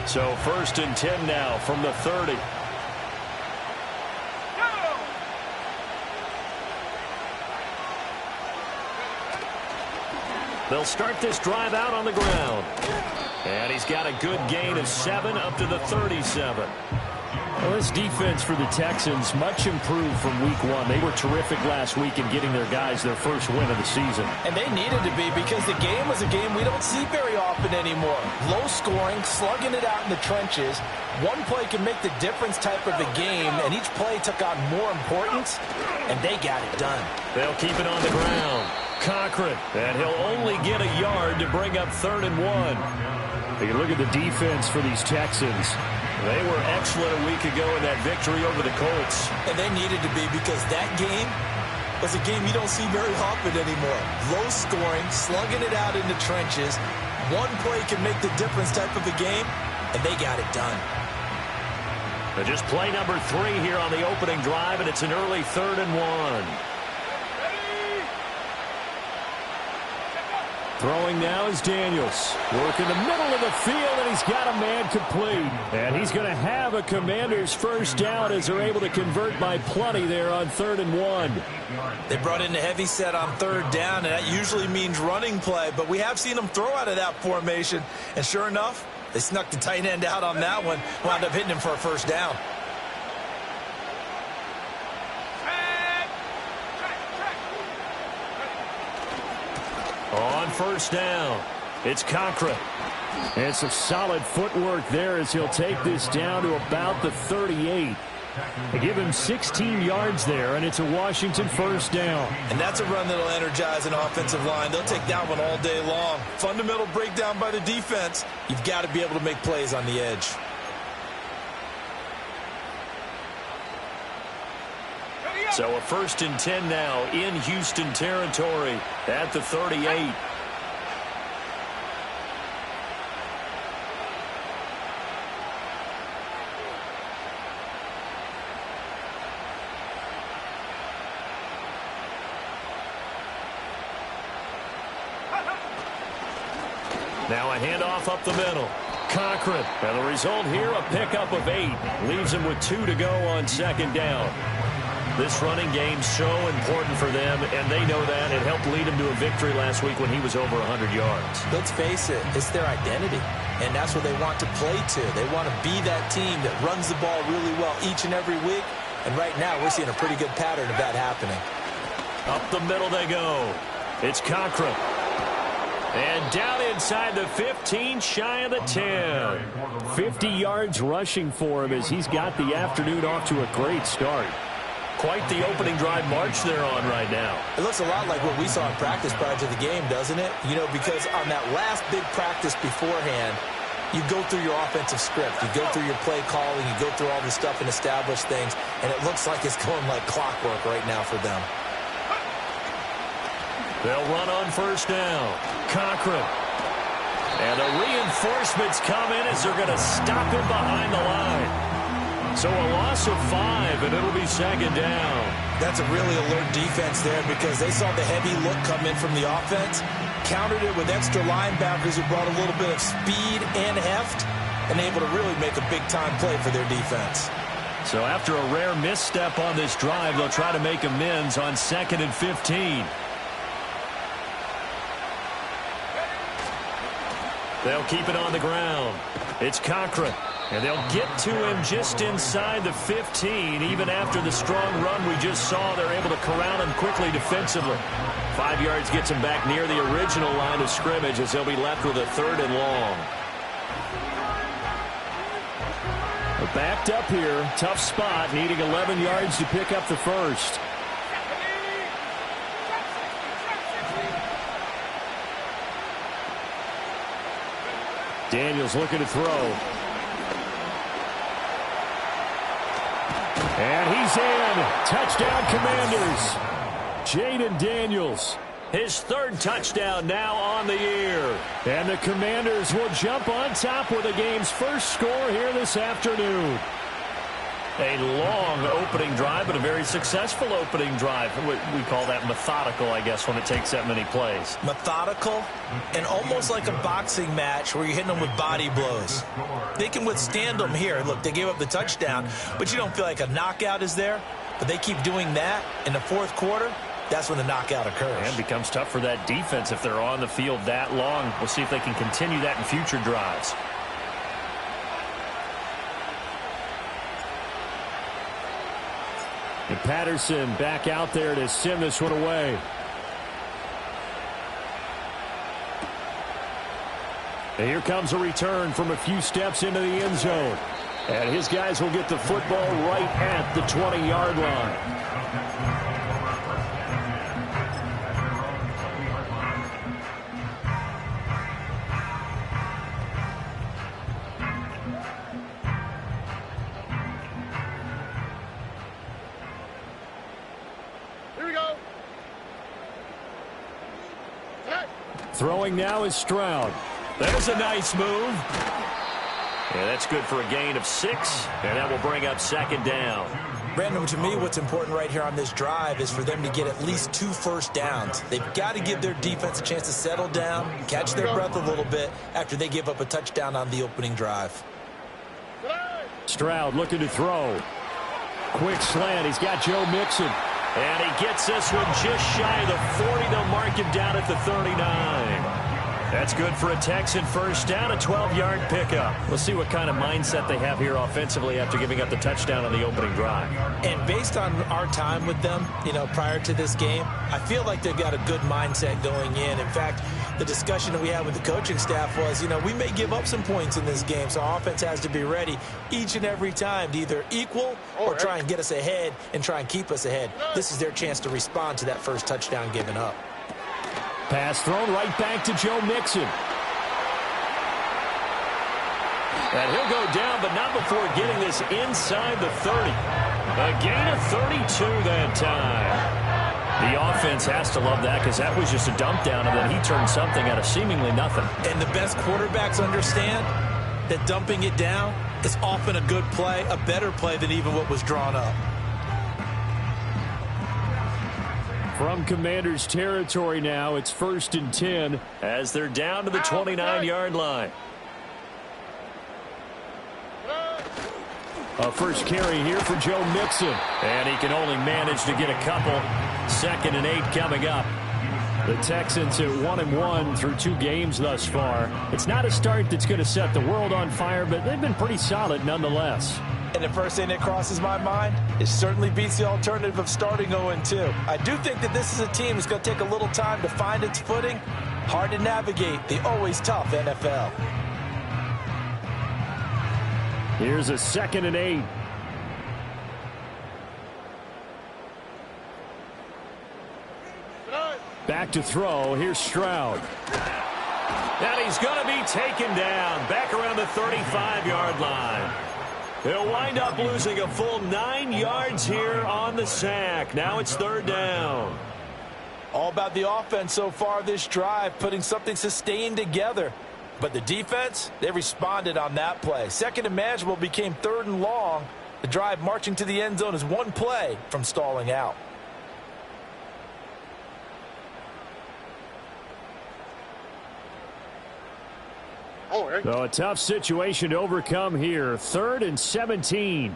So 1st and 10 now from the 30. They'll start this drive out on the ground. And he's got a good gain of 7 up to the 37. Well, this defense for the Texans, much improved from week 1. They were terrific last week in getting their guys their first win of the season. And they needed to be, because the game was a game we don't see very often anymore. Low scoring, slugging it out in the trenches. One play can make the difference type of a game, and each play took on more importance, and they got it done. They'll keep it on the ground. Cochran, and he'll only get a yard to bring up 3rd and 1. You look at the defense for these Texans. They were excellent a week ago in that victory over the Colts. And they needed to be, because that game was a game you don't see very often anymore. Low scoring, slugging it out in the trenches. One play can make the difference type of a game, and they got it done. Just play number 3 here on the opening drive, and it's an early 3rd and 1. Throwing now is Daniels. Work in the middle of the field, and he's got a man complete. And he's going to have a Commanders first down as they're able to convert by plenty there on 3rd and 1. They brought in the heavy set on 3rd down, and that usually means running play. But we have seen them throw out of that formation. And sure enough, they snuck the tight end out on that one. Wound up hitting him for a first down. On 1st down, it's Cochran. And some solid footwork there as he'll take this down to about the 38. They give him 16 yards there, and it's a Washington first down. And that's a run that'll energize an offensive line. They'll take that one all day long. Fundamental breakdown by the defense. You've got to be able to make plays on the edge. So a 1st and 10 now in Houston territory at the 38. Now a handoff up the middle. Cochran. And the result here, a pickup of 8. Leaves him with 2 to go on 2nd down. This running game's so important for them, and they know that. It helped lead him to a victory last week when he was over 100 yards. Let's face it, it's their identity, and that's what they want to play to. They want to be that team that runs the ball really well each and every week, and right now we're seeing a pretty good pattern of that happening. Up the middle they go. It's Cochran. And down inside the 15, shy of the 10. 50 yards rushing for him as he's got the afternoon off to a great start. Quite the opening drive march they're on right now. It looks a lot like what we saw in practice prior to the game, doesn't it? You know, because on that last big practice beforehand, you go through your offensive script. You go through your play calling. You go through all this stuff and establish things. And it looks like it's going like clockwork right now for them. They'll run on 1st down. Cochran. And the reinforcements come in as they're going to stop him behind the line. So a loss of 5, and it'll be 2nd down. That's a really alert defense there, because they saw the heavy look come in from the offense, countered it with extra linebackers who brought a little bit of speed and heft, and able to really make a big-time play for their defense. So after a rare misstep on this drive, they'll try to make amends on 2nd and 15. They'll keep it on the ground. It's Cochran. And they'll get to him just inside the 15. Even after the strong run we just saw, they're able to corral him quickly defensively. 5 yards gets him back near the original line of scrimmage as they'll be left with a 3rd and long. We're backed up here. Tough spot, needing 11 yards to pick up the first. Daniels looking to throw. And he's in. Touchdown, Commanders. Jaden Daniels. His 3rd touchdown now on the year. And the Commanders will jump on top with the game's first score here this afternoon. A long opening drive, but a very successful opening drive. We call that methodical, I guess, when it takes that many plays. Methodical and almost like a boxing match where you're hitting them with body blows. They can withstand them here. Look, they gave up the touchdown, but you don't feel like a knockout is there. But they keep doing that in the fourth quarter. That's when the knockout occurs. And it becomes tough for that defense if they're on the field that long. We'll see if they can continue that in future drives. And Patterson back out there to send this one away. And here comes a return from a few steps into the end zone. And his guys will get the football right at the 20-yard line. Throwing now is Stroud. There's a nice move. Yeah, that's good for a gain of 6, and that will bring up second down. Brandon, to me, what's important right here on this drive is for them to get at least 2 first downs. They've got to give their defense a chance to settle down, catch their breath a little bit after they give up a touchdown on the opening drive. Stroud looking to throw. Quick slant. He's got Joe Mixon. And he gets this one just shy of the 40. They'll mark him down at the 39. That's good for a Texan first down, a 12-yard pickup. We'll see what kind of mindset they have here offensively after giving up the touchdown on the opening drive. And based on our time with them, prior to this game, I feel like they've got a good mindset going in. In fact, the discussion that we had with the coaching staff was, we may give up some points in this game, so our offense has to be ready each and every time to either equal or try and get us ahead and try and keep us ahead. This is their chance to respond to that first touchdown given up. Pass thrown right back to Joe Mixon. And he'll go down, but not before getting this inside the 30. A gain of 32 that time. The offense has to love that because that was just a dump down, and then he turned something out of seemingly nothing. And the best quarterbacks understand that dumping it down is often a good play, a better play than even what was drawn up. From Commanders territory now, it's 1st and 10 as they're down to the 29-yard line. A first carry here for Joe Mixon. And he can only manage to get a couple. 2nd and 8 coming up. The Texans at 1-1 through 2 games thus far. It's not a start that's going to set the world on fire, but they've been pretty solid nonetheless. And the first thing that crosses my mind, it certainly beats the alternative of starting 0-2. I do think that this is a team that's going to take a little time to find its footing. Hard to navigate the always tough NFL. Here's a 2nd and 8. Back to throw. Here's Stroud. And he's going to be taken down back around the 35-yard line. He'll wind up losing a full 9 yards here on the sack. Now it's 3rd down. All about the offense so far this drive, putting something sustained together. But the defense, they responded on that play. 2nd and manageable became 3rd and long. The drive marching to the end zone is 1 play from stalling out. So a tough situation to overcome here. 3rd and 17.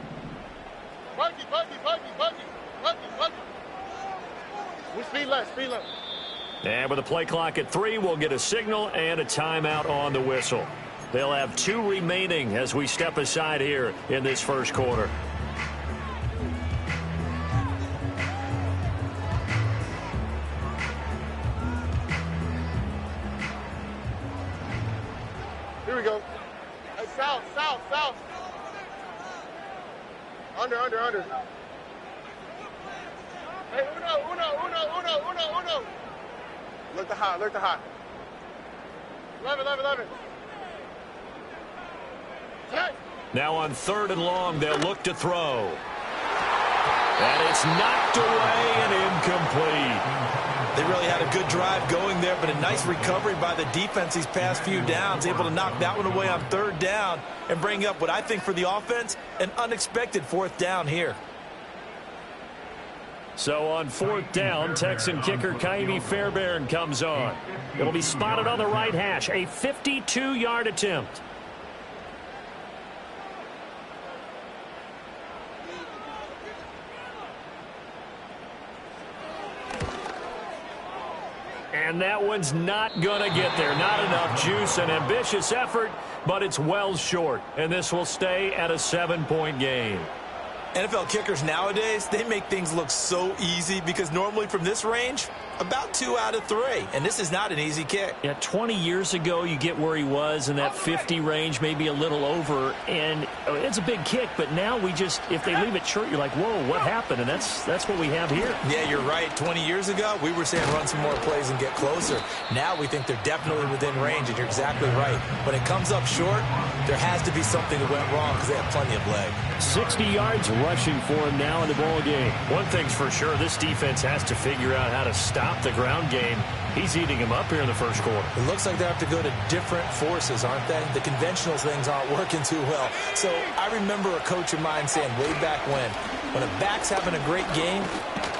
Speed left. And with the play clock at 3, we'll get a signal and a timeout on the whistle. They'll have 2 remaining as we step aside here in this first quarter. Here we go. Hey, south. Under. Hey, uno. Look the hot. 11. Now on 3rd and long, they'll look to throw. And it's knocked away and incomplete. They really had a good drive going there, but a nice recovery by the defense these past few downs, able to knock that one away on 3rd down and bring up what I think for the offense, an unexpected 4th down here. So on 4th down, Texan kicker Kaimi Fairbairn comes on. It'll be spotted on the right hash, a 52-yard attempt. And that one's not going to get there. Not enough juice. An ambitious effort, but it's well short. And this will stay at a 7-point game. NFL kickers nowadays, they make things look so easy because normally from this range, about 2 out of 3. And this is not an easy kick. Yeah, 20 years ago, you get where he was in that 50 range, maybe a little over. And it's a big kick, but now we just, if they leave it short, you're like, whoa, what happened? And that's what we have here. Yeah, you're right. 20 years ago, we were saying run some more plays and get closer. Now we think they're definitely within range, and you're exactly right. When it comes up short, there has to be something that went wrong because they have plenty of leg. 60 yards rushing for him now in the ball game. One thing's for sure, this defense has to figure out how to stop the ground game. He's eating him up here in the first quarter. It looks like they have to go to different forces, aren't they? The conventional things aren't working too well. So I remember a coach of mine saying way back when a back's having a great game,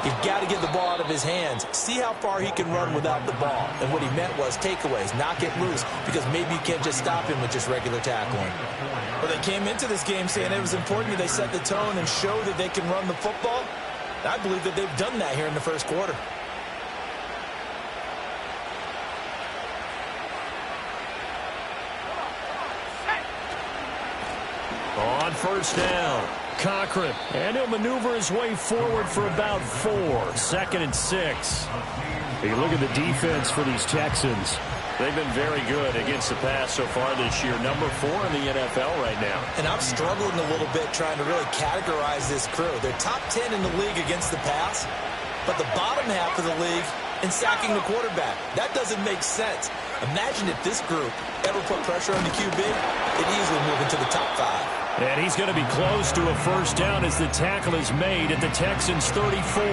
you've got to get the ball out of his hands. See how far he can run without the ball. And what he meant was takeaways, knock it loose, because maybe you can't just stop him with just regular tackling. Well, they came into this game saying it was important that they set the tone and show that they can run the football. I believe that they've done that here in the first quarter. On 1st down, Cochran. And he'll maneuver his way forward for about 4. 2nd and 6. You look at the defense for these Texans. They've been very good against the pass so far this year. Number 4 in the NFL right now. And I'm struggling a little bit trying to really categorize this crew. They're top 10 in the league against the pass, but the bottom half of the league in sacking the quarterback. That doesn't make sense. Imagine if this group ever put pressure on the QB, it'd easily move into the top 5. And he's going to be close to a 1st down as the tackle is made at the Texans' 34.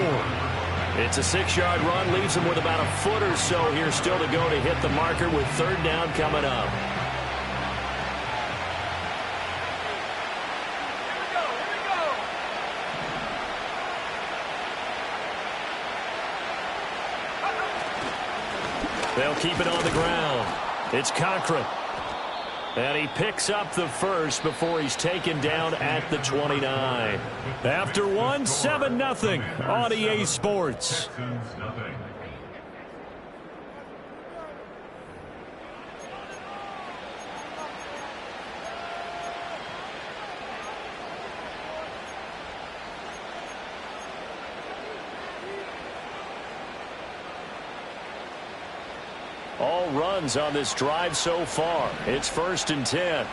It's a 6-yard run, leaves him with about a foot or so here still to go to hit the marker with 3rd down coming up. They'll keep it on the ground. It's Cochran. And he picks up the 1st before he's taken down at the 29. After 1, 7-0 on EA Sports. All runs on this drive so far. It's 1st and 10.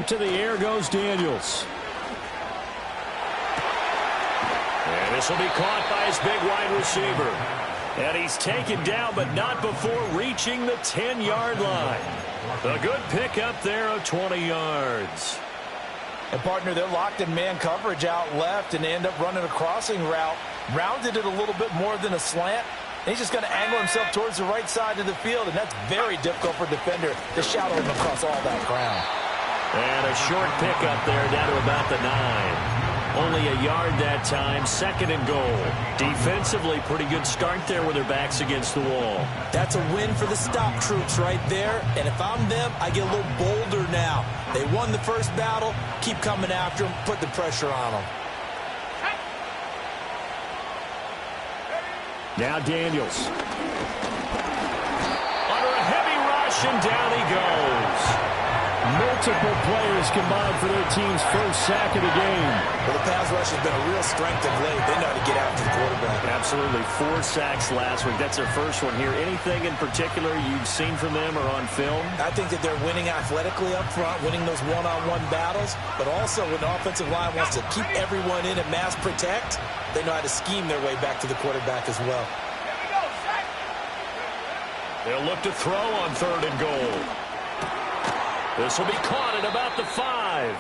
To the air goes Daniels. And this will be caught by his big wide receiver. And he's taken down, but not before reaching the 10-yard line. A good pickup there of 20 yards. And, partner, they're locked in man coverage out left, and they end up running a crossing route. Rounded it a little bit more than a slant. And he's just going to angle himself towards the right side of the field, and that's very difficult for a defender to shadow him across all that ground. And a short pickup there down to about the 9. Only a yard that time, 2nd and goal. Defensively, pretty good start there with their backs against the wall. That's a win for the stop troops right there. And if I'm them, I get a little bolder now. They won the first battle. Keep coming after them. Put the pressure on them. Now Daniels. Under a heavy rush, and down he goes. Multiple players combined for their team's 1st sack of the game. Well, the pass rush has been a real strength of late. They know how to get after the quarterback. Absolutely. 4 sacks last week. That's their first one here. Anything in particular you've seen from them or on film? I think that they're winning athletically up front, winning those one-on-one battles, but also when the offensive line wants to keep everyone in and mass protect, they know how to scheme their way back to the quarterback as well. They'll look to throw on 3rd and goal. This will be caught at about the 5.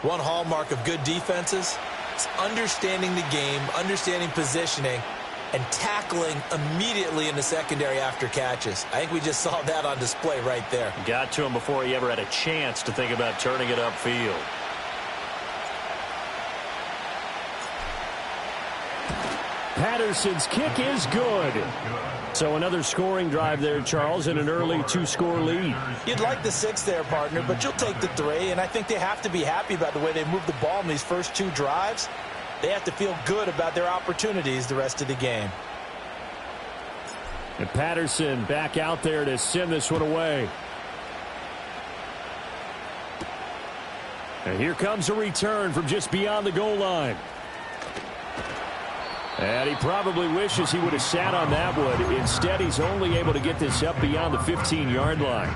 One hallmark of good defenses is understanding the game, understanding positioning, and tackling immediately in the secondary after catches. I think we just saw that on display right there. Got to him before he ever had a chance to think about turning it upfield. Patterson's kick is good. So another scoring drive there, Charles, and an early 2-score lead. You'd like the 6 there, partner, but you'll take the 3, and I think they have to be happy about the way they moved the ball in these first 2 drives. They have to feel good about their opportunities the rest of the game. And Patterson back out there to send this one away. And here comes a return from just beyond the goal line. And he probably wishes he would have sat on that one. Instead, he's only able to get this up beyond the 15-yard line.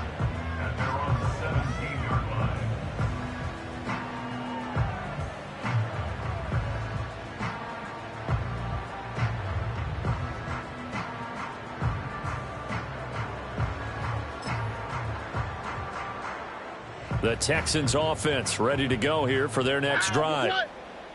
The Texans offense ready to go here for their next drive.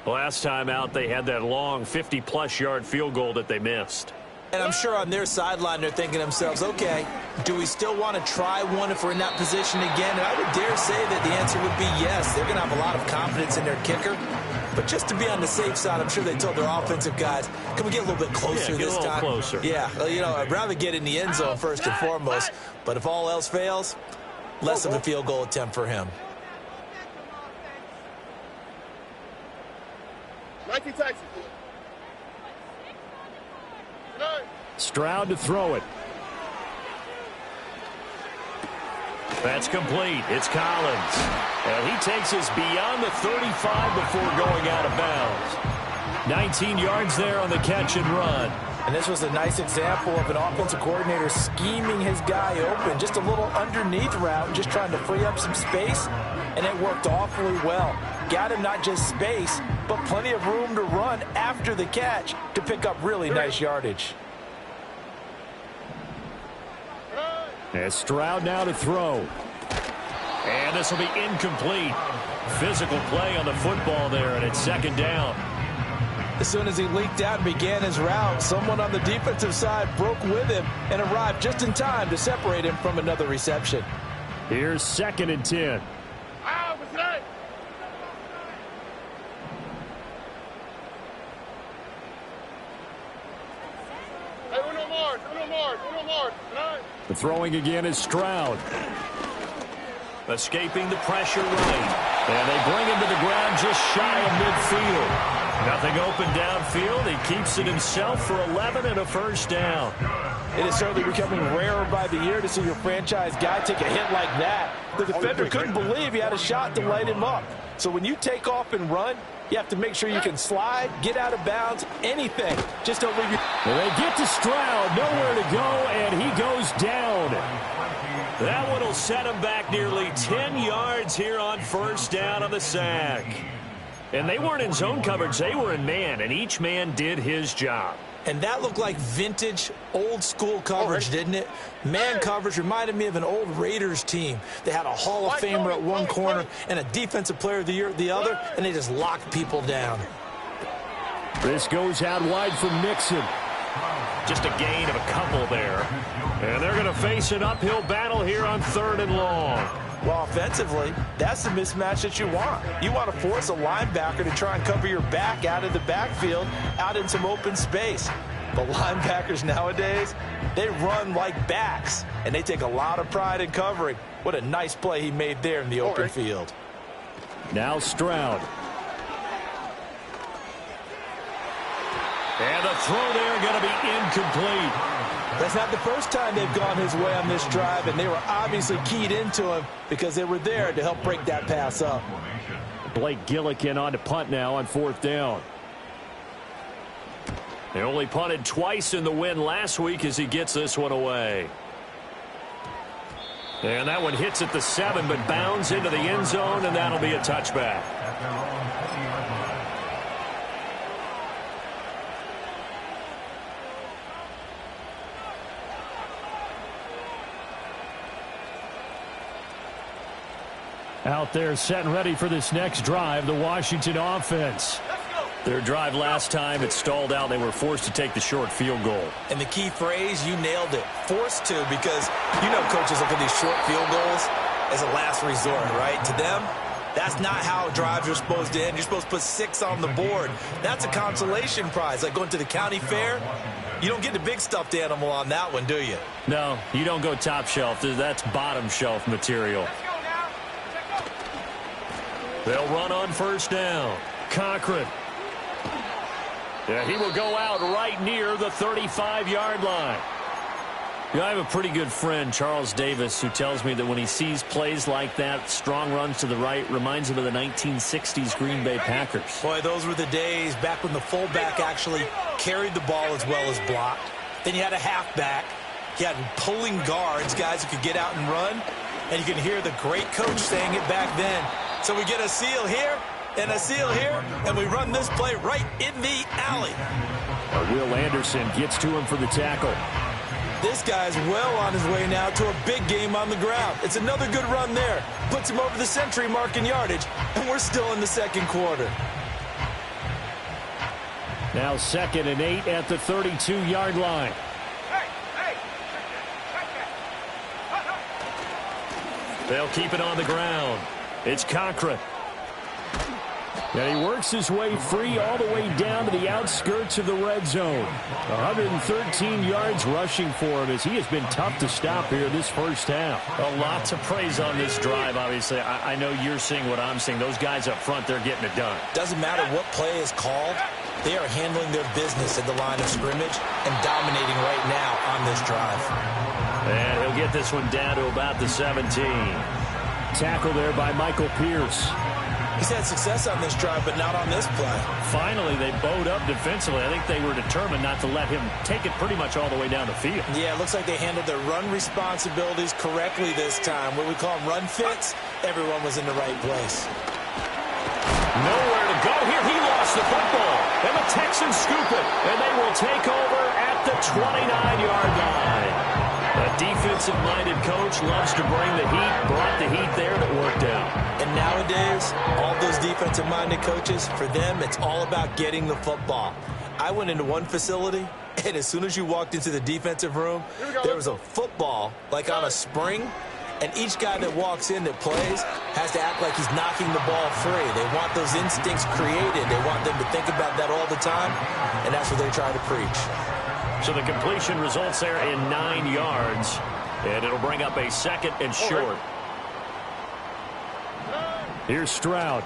Last time out, they had that long 50-plus yard field goal that they missed. And I'm sure on their sideline, they're thinking to themselves, okay, do we still want to try one if we're in that position again? And I would dare say that the answer would be yes. They're going to have a lot of confidence in their kicker. But just to be on the safe side, I'm sure they told their offensive guys, can we get a little bit closer this time? Yeah, get a little closer. Yeah, well, you know, I'd rather get in the end zone first and foremost. But if all else fails, less of a field goal attempt for him. 19 Texans. Stroud to throw it. That's complete. It's Collins. And he takes us beyond the 35 before going out of bounds. 19 yards there on the catch and run. And this was a nice example of an offensive coordinator scheming his guy open. Just a little underneath route, just trying to free up some space. And it worked awfully well. Got him not just space, but plenty of room to run after the catch to pick up really nice yardage. And Stroud now to throw. And this will be incomplete. Physical play on the football there, and it's second down. As soon as he leaked out and began his route, someone on the defensive side broke with him and arrived just in time to separate him from another reception. Here's 2nd and 10. The throwing again is Stroud. Escaping the pressure right. And they bring him to the ground just shy of midfield. Nothing open downfield. He keeps it himself for 11 and a first down. It is certainly becoming rarer by the year to see your franchise guy take a hit like that. The defender couldn't believe he had a shot to light him up. So when you take off and run, you have to make sure you can slide, get out of bounds, anything. Just don't leave you. Well, they get to Stroud, nowhere to go, and he goes down. That one will set him back nearly 10 yards here on first down on the sack. And they weren't in zone coverage. They were in man, and each man did his job. And that looked like vintage, old-school coverage, didn't it? Man coverage reminded me of an old Raiders team. They had a Hall of Famer at one corner and a Defensive Player of the Year at the other, and they just locked people down. This goes out wide for Mixon. Just a gain of a couple there. And they're going to face an uphill battle here on 3rd and long. Well, offensively, that's the mismatch that you want. You want to force a linebacker to try and cover your back out of the backfield, out in some open space. But linebackers nowadays, they run like backs, and they take a lot of pride in covering. What a nice play he made there in the open field. Now Stroud. And the throw there going to be incomplete. That's not the first time they've gone his way on this drive, and they were obviously keyed into him because they were there to help break that pass up. Blake Gillikin on to punt now on 4th down. They only punted twice in the win last week as he gets this one away. And that one hits at the 7, but bounds into the end zone, and that'll be a touchback. Out there set and ready for this next drive, the Washington offense. Their drive last time, it stalled out. They were forced to take the short field goal. And the key phrase, you nailed it, forced to, because you know coaches look at these short field goals as a last resort, right? To them, that's not how drives are supposed to end. You're supposed to put 6 on the board. That's a consolation prize, like going to the county fair. You don't get the big stuffed animal on that one, do you? No, you don't go top shelf. That's bottom shelf material. They'll run on first down. Cochran. Yeah, he will go out right near the 35-yard line. You know, I have a pretty good friend, Charles Davis, who tells me that when he sees plays like that, strong runs to the right, reminds him of the 1960s Green Bay Packers. Boy, those were the days back when the fullback actually carried the ball as well as blocked. Then you had a halfback. You had pulling guards, guys who could get out and run. And you can hear the great coach saying it back then. So we get a seal here and a seal here, and we run this play right in the alley. Will Anderson gets to him for the tackle. This guy's well on his way now to a big game on the ground. It's another good run there. Puts him over the century mark in yardage, and we're still in the second quarter. Now 2nd and 8 at the 32-yard line. They'll keep it on the ground. It's Cochran. And he works his way free all the way down to the outskirts of the red zone. 113 yards rushing for him as he has been tough to stop here this first half. A lot to praise on this drive, obviously. I know you're seeing what I'm seeing. Those guys up front, they're getting it done. Doesn't matter what play is called. They are handling their business at the line of scrimmage and dominating right now on this drive. And he'll get this one down to about the 17. Tackle there by Michael Pierce. He's had success on this drive, but not on this play. Finally, they bowed up defensively. I think they were determined not to let him take it pretty much all the way down the field. Yeah, it looks like they handled their run responsibilities correctly this time. What we call them run fits, everyone was in the right place. Nowhere to go here. He lost the football. And the Texans scoop it. And they will take over at the 29-yard line. A defensive-minded coach loves to bring the heat, brought the heat there, and it worked out. And nowadays, all those defensive-minded coaches, for them, it's all about getting the football. I went into one facility, and as soon as you walked into the defensive room, there was a football, like on a spring, and each guy that walks in that plays has to act like he's knocking the ball free. They want those instincts created. They want them to think about that all the time, and that's what they try to preach. So the completion results there in 9 yards, and it'll bring up a 2nd and short. Here's Stroud.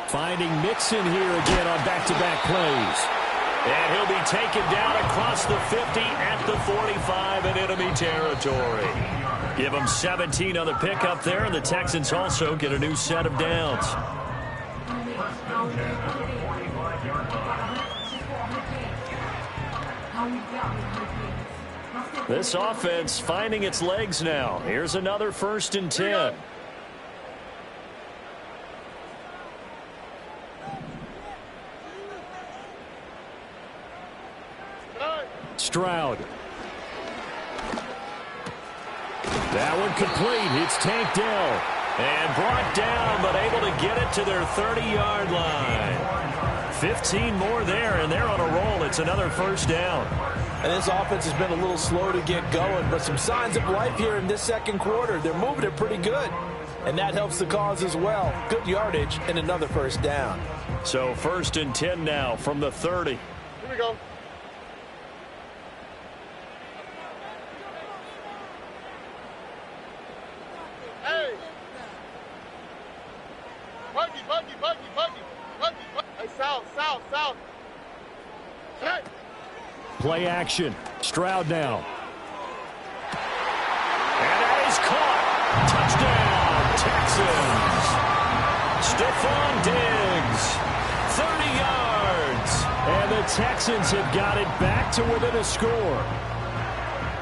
Finding Mixon here again on back-to-back plays. And he'll be taken down across the 50 at the 45 in enemy territory. Give him 17 on the pickup there, and the Texans also get a new set of downs. This offense finding its legs now. Here's another 1st and 10. Stroud. That one complete. It's tanked down. And brought down, but able to get it to their 30-yard line. 15 more there, and they're on a roll. It's another 1st down. And this offense has been a little slow to get going, but some signs of life here in this second quarter. They're moving it pretty good, and that helps the cause as well. Good yardage and another 1st down. So 1st and 10 now from the 30. Here we go. Hey! Buggy. Hey, south. Hey! Play action. Stroud now. And that is caught. Touchdown, Texans. Stephon Diggs, 30 yards. And the Texans have got it back to within a score.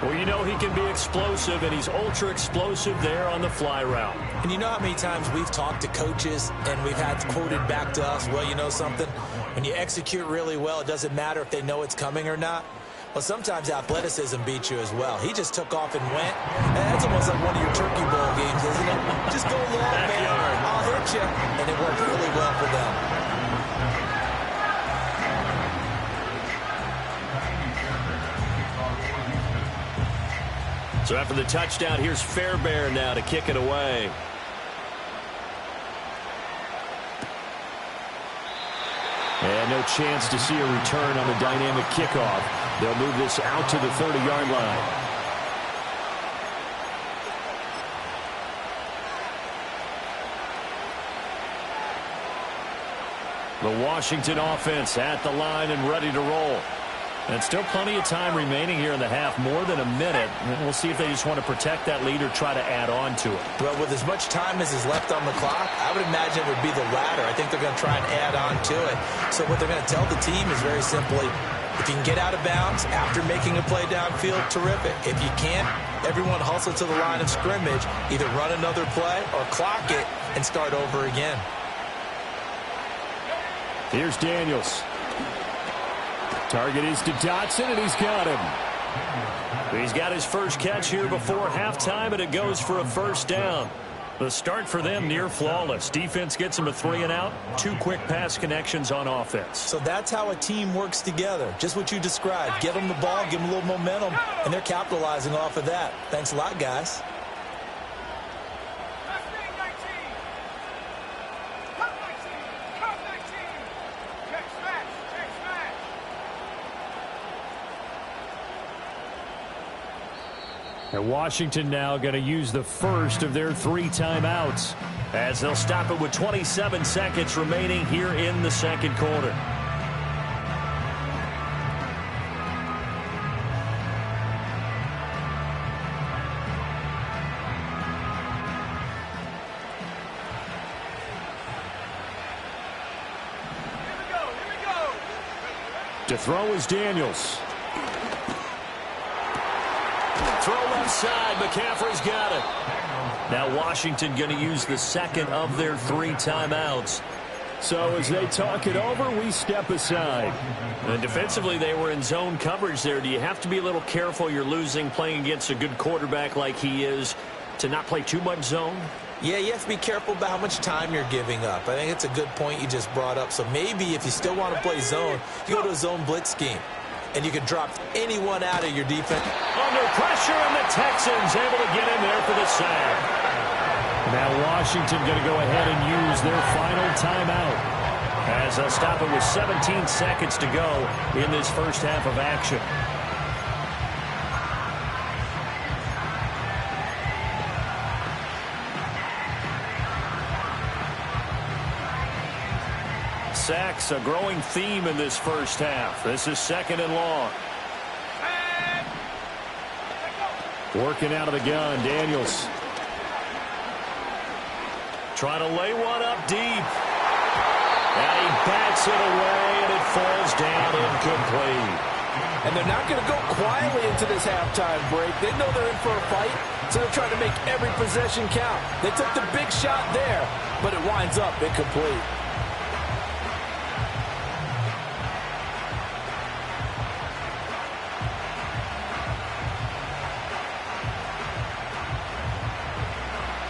Well, you know he can be explosive, and he's ultra-explosive there on the fly route. And you know how many times we've talked to coaches and we've had quoted back to us, well, you know something? When you execute really well, it doesn't matter if they know it's coming or not. Well, sometimes athleticism beats you as well. He just took off and went. That's almost like one of your Turkey Bowl games, isn't it? Just go long, man. I'll hit you. And it worked really well for them. So after the touchdown, here's Fairbairn now to kick it away. And no chance to see a return on the dynamic kickoff. They'll move this out to the 30-yard line. The Washington offense at the line and ready to roll. And still plenty of time remaining here in the half, more than a minute. We'll see if they just want to protect that lead or try to add on to it. Well, with as much time as is left on the clock, I would imagine it would be the latter. I think they're going to try and add on to it. So what they're going to tell the team is very simply, if you can get out of bounds after making a play downfield, terrific. If you can't, everyone hustle to the line of scrimmage, either run another play or clock it and start over again. Here's Daniels. Target is to Dotson, and he's got him. He's got his first catch here before halftime, and it goes for a first down. The start for them near flawless. Defense gets them a 3-and-out. 2 quick pass connections on offense. So that's how a team works together. Just what you described. Give them the ball, give them a little momentum, and they're capitalizing off of that. Thanks a lot, guys. And Washington now going to use the first of their 3 timeouts, as they'll stop it with 27 seconds remaining here in the second quarter. To throw is Daniels. Throw left side. McCaffrey's got it. Now Washington going to use the second of their 3 timeouts. So as they talk it over, we step aside. And defensively, they were in zone coverage there. Do you have to be a little careful? You're losing, playing against a good quarterback like he is, to not play too much zone? Yeah, you have to be careful about how much time you're giving up. I think it's a good point you just brought up. So maybe if you still want to play zone, you go to a zone blitz scheme. And you can drop anyone out of your defense. Under pressure, and the Texans able to get in there for the sack. Now Washington going to go ahead and use their final timeout, as they'll stop it with 17 seconds to go in this first half of action. Sacks, a growing theme in this first half. This is 2nd and long. Working out of the gun, Daniels. Trying to lay one up deep. And he bats it away, and it falls down incomplete. And they're not going to go quietly into this halftime break. They know they're in for a fight, so they're trying to make every possession count. They took the big shot there, but it winds up incomplete.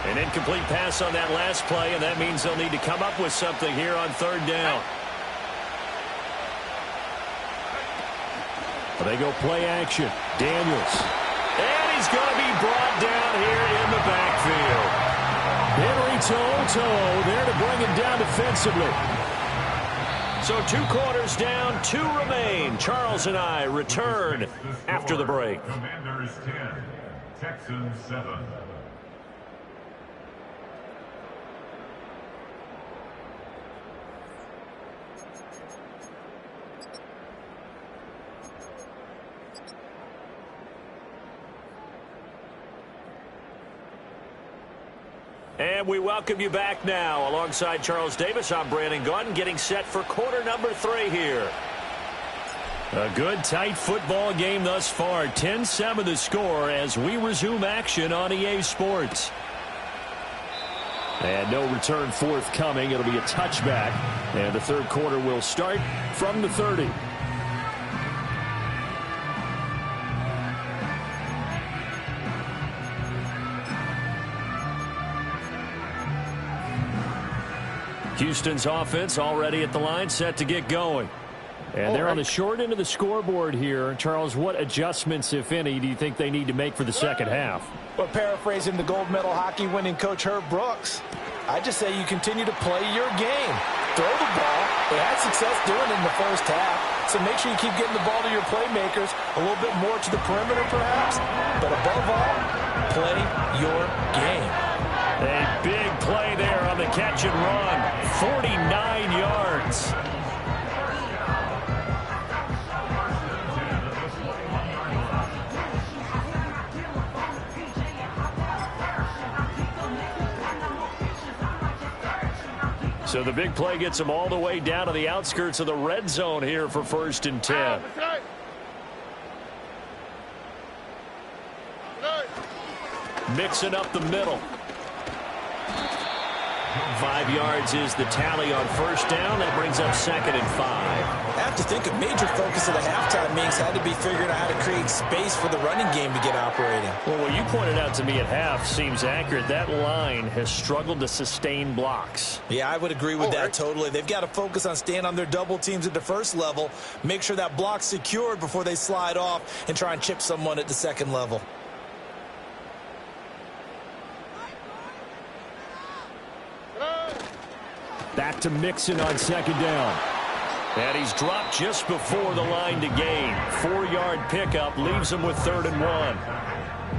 An incomplete pass on that last play, and that means they'll need to come up with something here on 3rd down. They go play action. Daniels. And he's going to be brought down here in the backfield. Henry Toto there to bring him down defensively. So 2 quarters down, 2 remain. Charles and I return after the break. Commanders 10, Texans 7. And we welcome you back now. Alongside Charles Davis, I'm Brandon Gaudin, getting set for quarter number 3 here. A good, tight football game thus far. 10-7 the score as we resume action on EA Sports. And no return forthcoming. It'll be a touchback. And the 3rd quarter will start from the 30. Houston's offense already at the line, set to get going. And they're on the short end of the scoreboard here. Charles, what adjustments, if any, do you think they need to make for the second half? Well, paraphrasing the gold medal hockey winning coach Herb Brooks, I just say you continue to play your game. Throw the ball. They had success doing it in the first half, so make sure you keep getting the ball to your playmakers, a little bit more to the perimeter perhaps, but above all, play your game. A big play there on the catch and run. 49 yards. So the big play gets them all the way down to the outskirts of the red zone here for 1st and 10. Mixing up the middle. 5 yards is the tally on 1st down. That brings up 2nd and 5. I have to think a major focus of the halftime meetings had to be figuring out how to create space for the running game to get operating. Well, what you pointed out to me at half seems accurate. That line has struggled to sustain blocks. Yeah, I would agree with that totally. They've got to focus on staying on their double teams at the first level, make sure that block's secured before they slide off and try and chip someone at the second level. Back to Mixon on 2nd down. And he's dropped just before the line to gain. 4-yard pickup leaves him with 3rd and 1.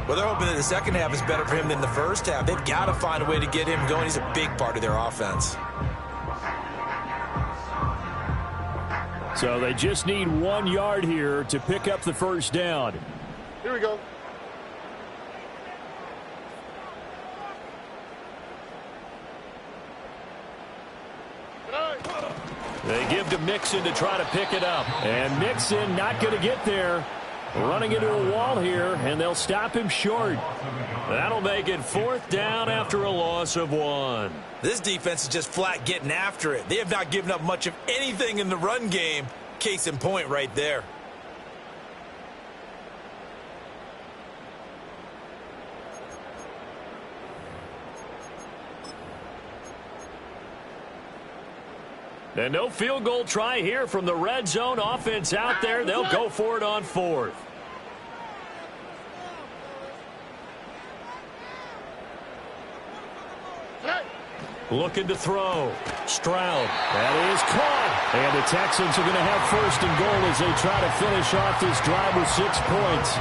Well, they're hoping that the second half is better for him than the first half. They've got to find a way to get him going. He's a big part of their offense. So they just need 1 yard here to pick up the 1st down. Here we go. They give to Mixon to try to pick it up. And Mixon not going to get there. Running into a wall here, and they'll stop him short. That'll make it 4th down after a loss of 1. This defense is just flat getting after it. They have not given up much of anything in the run game. Case in point right there. And no field goal try here from the red zone. Offense out there. They'll go for it on 4th. Looking to throw. Stroud. That is caught. And the Texans are going to have 1st and goal as they try to finish off this drive with 6 points.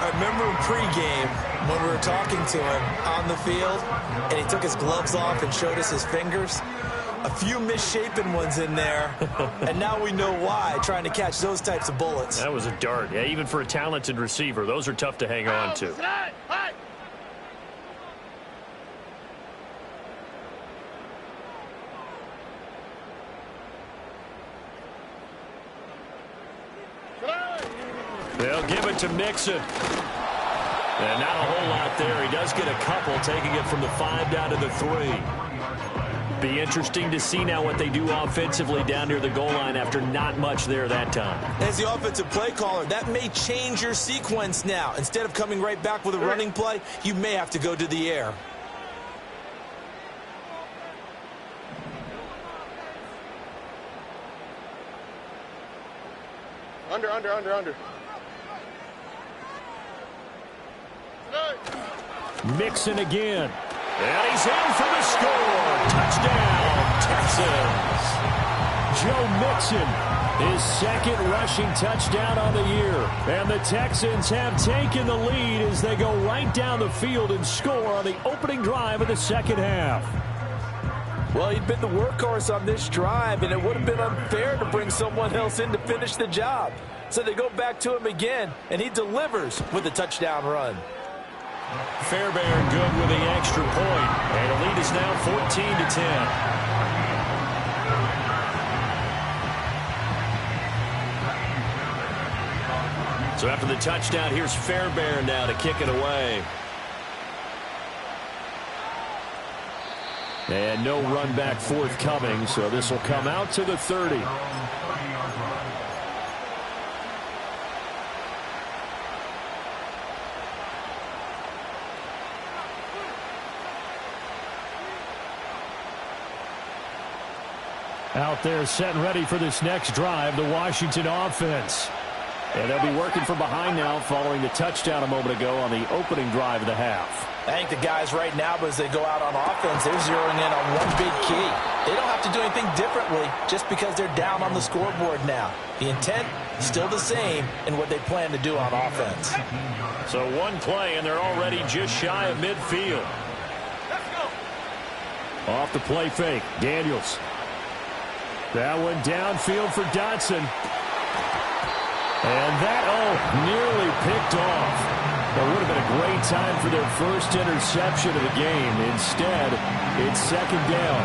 I remember in pregame when we were talking to him on the field, and he took his gloves off and showed us his fingers. A few misshapen ones in there, and now we know why, trying to catch those types of bullets. That was a dart. Yeah, even for a talented receiver, those are tough to hang on to. They'll give it to Mixon. And not a whole lot there. He does get a couple, taking it from the 5 down to the 3. Be interesting to see now what they do offensively down near the goal line after not much there that time. As the offensive play caller, that may change your sequence now. Instead of coming right back with a running play, you may have to go to the air. Under. Mixon again. And he's in for the score. Touchdown, Texans. Joe Mixon, his 2nd rushing touchdown on the year. And the Texans have taken the lead as they go right down the field and score on the opening drive of the 2nd half. Well, he'd been the workhorse on this drive, and it would have been unfair to bring someone else in to finish the job. So they go back to him again, and he delivers with a touchdown run. Fairbairn good with the extra point. And the lead is now 14-10. So after the touchdown, here's Fairbairn now to kick it away. And no run back forthcoming, so this will come out to the 30. Out there set and ready for this next drive, the Washington offense. And they'll be working from behind now following the touchdown a moment ago on the opening drive of the half. I think the guys right now, as they go out on offense, they're zeroing in on one big key. They don't have to do anything differently just because they're down on the scoreboard now. The intent is still the same in what they plan to do on offense. So one play, and they're already just shy of midfield. Off the play fake, Daniels. That one downfield for Dotson. And that, nearly picked off. That would have been a great time for their first interception of the game. Instead, it's second down.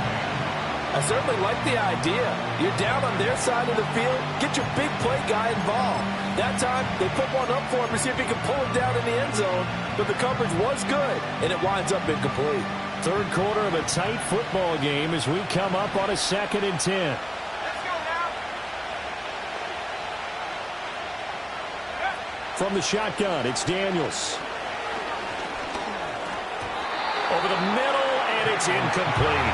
I certainly like the idea. You're down on their side of the field. Get your big play guy involved. That time, they put one up for him to see if he could pull it down in the end zone. But the coverage was good, and it winds up incomplete. Third quarter of a tight football game as we come up on a 2nd and 10. From the shotgun, it's Daniels. Over the middle, and it's incomplete.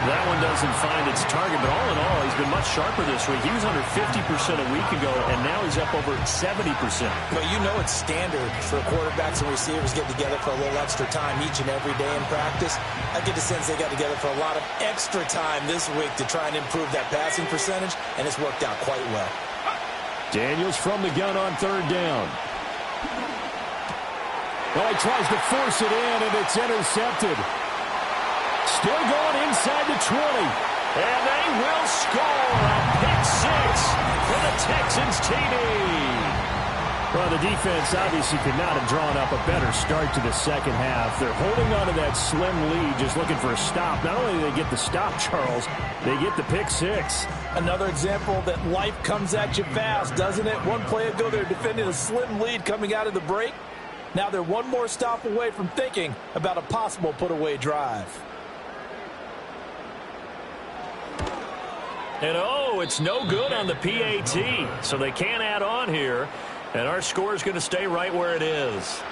That one doesn't find its target, but all in all, he's been much sharper this week. He was under 50% a week ago, and now he's up over 70%. But you know it's standard for quarterbacks and receivers getting together for a little extra time each and every day in practice. I get the sense they got together for a lot of extra time this week to try and improve that passing percentage, and it's worked out quite well. Daniels from the gun on 3rd down. Well, he tries to force it in, and it's intercepted. Still going inside the 20. And they will score a pick 6 for the Texans TD. Well, the defense obviously could not have drawn up a better start to the second half. They're holding on to that slim lead, just looking for a stop. Not only do they get the stop, Charles, they get the pick 6. Another example that life comes at you fast, doesn't it? One play ago, they're defending a slim lead coming out of the break. Now they're one more stop away from thinking about a possible put-away drive. And it's no good on the PAT, so they can't add on here. And our score is going to stay right where it is.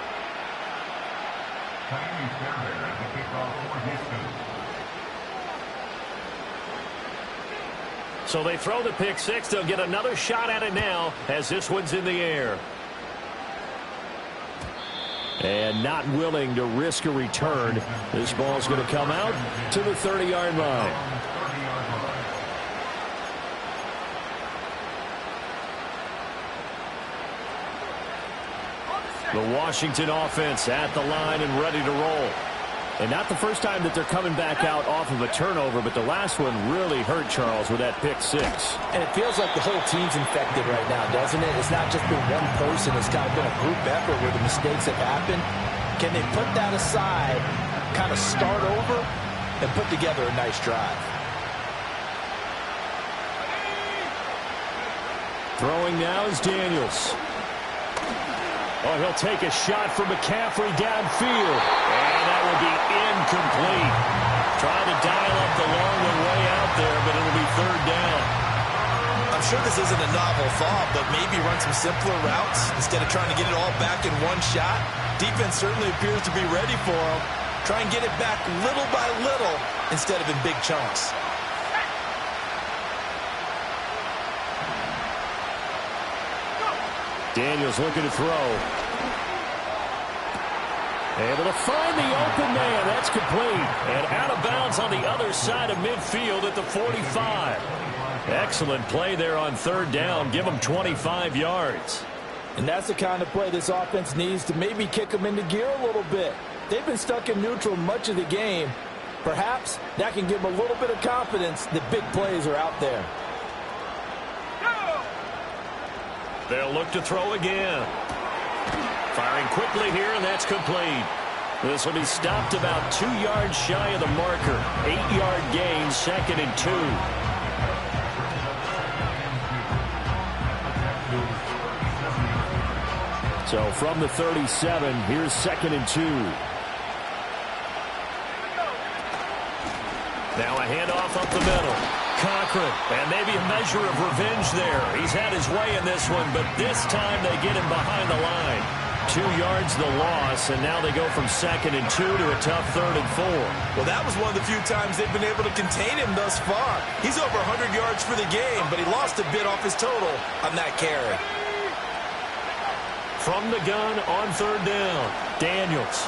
So they throw the pick 6. They'll get another shot at it now as this one's in the air. And not willing to risk a return. This ball's going to come out to the 30-yard line. The Washington offense at the line and ready to roll. And not the first time that they're coming back out off of a turnover, but the last one really hurt Charles with that pick 6. And it feels like the whole team's infected right now, doesn't it? It's not just been one person. It's kind of been a group effort where the mistakes have happened. Can they put that aside, kind of start over, and put together a nice drive? Throwing now is Daniels. Oh, he'll take a shot from McCaffrey downfield. And that will be incomplete. Trying to dial up the long one way out there, but it'll be 3rd down. I'm sure this isn't a novel thought, but maybe run some simpler routes instead of trying to get it all back in one shot. Defense certainly appears to be ready for them. Try and get it back little by little instead of in big chunks. Daniels looking to throw. Able to find the open man. That's complete. And out of bounds on the other side of midfield at the 45. Excellent play there on 3rd down. Give them 25 yards. And that's the kind of play this offense needs to maybe kick them into gear a little bit. They've been stuck in neutral much of the game. Perhaps that can give them a little bit of confidence that big plays are out there. They'll look to throw again. Firing quickly here, and that's complete. This will be stopped about 2 yards shy of the marker. 8-yard gain, 2nd and 2. So from the 37, here's 2nd and 2. Now a handoff up the middle. Cochran, and maybe a measure of revenge there. He's had his way in this one, but this time they get him behind the line. 2 yards the loss, and now they go from 2nd and 2 to a tough 3rd and 4. Well, that was one of the few times they've been able to contain him thus far. He's over 100 yards for the game, but he lost a bit off his total on that carry. From the gun on 3rd down, Daniels.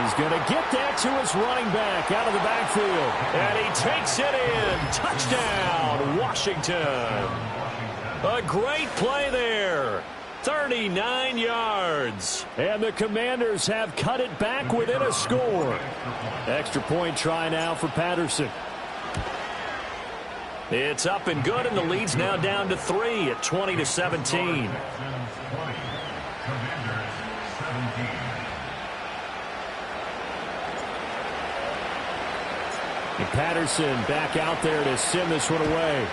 He's going to get that to his running back out of the backfield. And he takes it in. Touchdown, Washington. A great play there. 39 yards. And the Commanders have cut it back within a score. Extra point try now for Patterson. It's up and good, and the lead's now down to 3 at 20-17. And Patterson back out there to send this one away.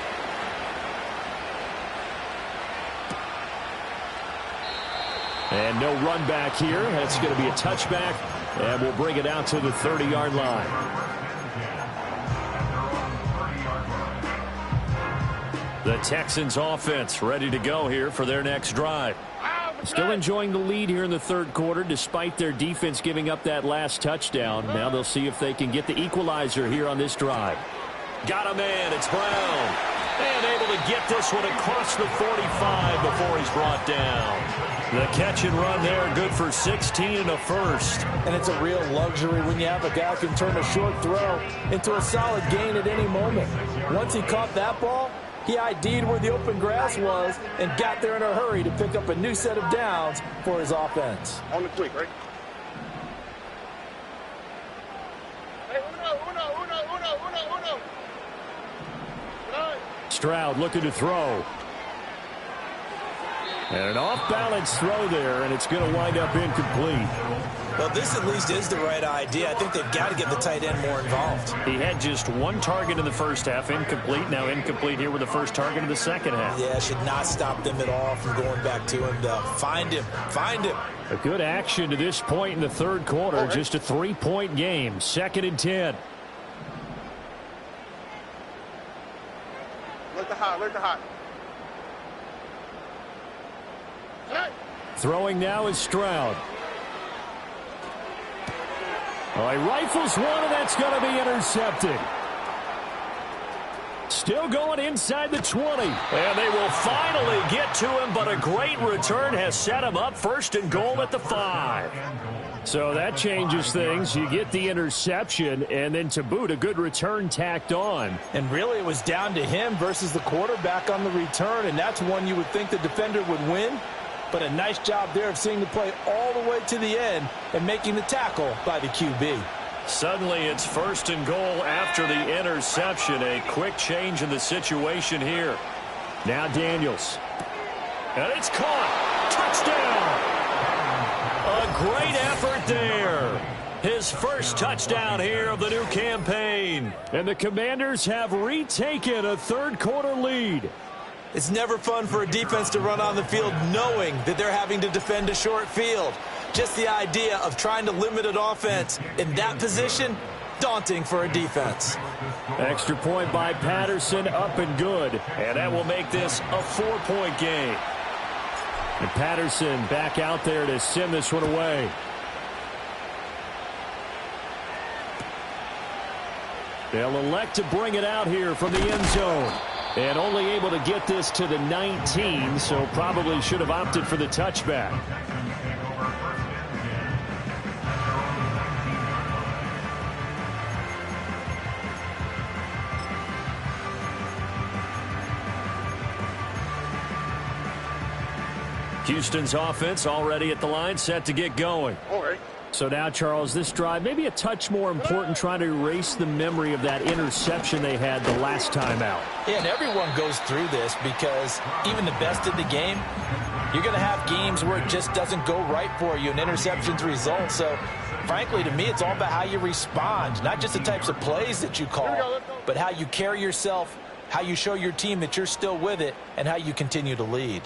And no run back here. That's going to be a touchback, and we'll bring it out to the 30-yard line. The Texans offense ready to go here for their next drive. Still enjoying the lead here in the 3rd quarter despite their defense giving up that last touchdown. Now they'll see if they can get the equalizer here on this drive. Got a man. It's Brown. And able to get this one across the 45 before he's brought down. The catch and run there, good for 16 and a first. And it's a real luxury when you have a guy who can turn a short throw into a solid gain at any moment. Once he caught that ball, he ID'd where the open grass was and got there in a hurry to pick up a new set of downs for his offense. On the quick, right? Hey, uno. Stroud looking to throw. And an off-balance throw there, and it's going to wind up incomplete. Well, this at least is the right idea. I think they've got to get the tight end more involved. He had just 1 target in the first half, incomplete. Now incomplete here with the first target in the second half. Yeah, should not stop them at all from going back to him. Find him. A good action to this point in the 3rd quarter. Just a 3-point game. 2nd and 10. Alert the hot. Throwing now is Stroud. Oh, he rifles one, and that's going to be intercepted. Still going inside the 20. And they will finally get to him, but a great return has set him up 1st and goal at the 5. So that changes things. You get the interception, and then to boot, a good return tacked on. And really it was down to him versus the quarterback on the return, and that's one you would think the defender would win. But a nice job there of seeing the play all the way to the end and making the tackle by the QB. Suddenly it's 1st and goal after the interception. A quick change in the situation here. Now Daniels. And it's caught. Touchdown. A great effort there. His first touchdown here of the new campaign. And the Commanders have retaken a 3rd quarter lead. It's never fun for a defense to run on the field knowing that they're having to defend a short field. Just the idea of trying to limit an offense in that position, daunting for a defense. Extra point by Patterson, up and good. And that will make this a 4-point game. And Patterson back out there to send this one away. They'll elect to bring it out here from the end zone. And only able to get this to the 19, so probably should have opted for the touchback. Houston's offense already at the line, set to get going. All right. So now, Charles, this drive maybe a touch more important, trying to erase the memory of that interception they had the last time out. Yeah, and everyone goes through this because even the best in the game, you're going to have games where it just doesn't go right for you and interceptions result. So, frankly, to me, it's all about how you respond, not just the types of plays that you call, but how you carry yourself, how you show your team that you're still with it, and how you continue to lead.